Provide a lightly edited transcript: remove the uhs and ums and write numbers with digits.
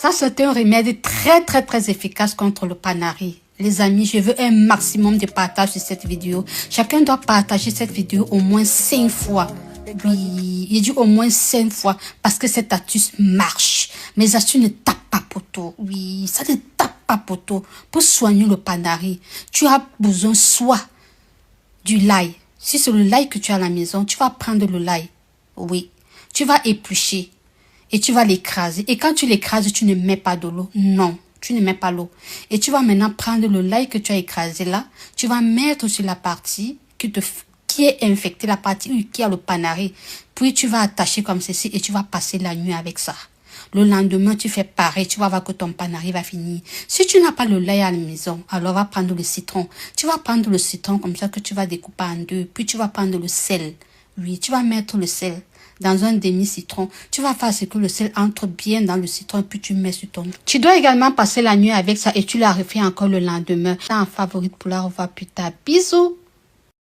Ça, c'est un remède très efficace contre le panari. Les amis, je veux un maximum de partage de cette vidéo. Chacun doit partager cette vidéo au moins 5 fois. Oui, il dit au moins 5 fois parce que cette astuce marche. Mes astuces ne tapent pas poteau. Oui, ça ne tape pas poteau. Pour soigner le panari, tu as besoin soit du l'ail. Si c'est le l'ail que tu as à la maison, tu vas prendre le l'ail. Oui, tu vas éplucher et tu vas l'écraser. Et quand tu l'écrases, tu ne mets pas de l'eau. Non, tu ne mets pas l'eau. Et tu vas maintenant prendre le l'ail que tu as écrasé là. Tu vas mettre sur la partie qui est infectée, la partie qui a le panari. Puis tu vas attacher comme ceci et tu vas passer la nuit avec ça. Le lendemain, tu fais pareil, tu vas voir que ton panari va finir. Si tu n'as pas le lait à la maison, alors va prendre le citron. Tu vas prendre le citron comme ça que tu vas découper en deux. Puis tu vas prendre le sel. Oui, tu vas mettre le sel dans un demi-citron. Tu vas faire ce que le sel entre bien dans le citron, puis tu mets sur ton... Tu dois également passer la nuit avec ça et tu la refais encore le lendemain. En favorite pour la revoir plus tard. Bisous!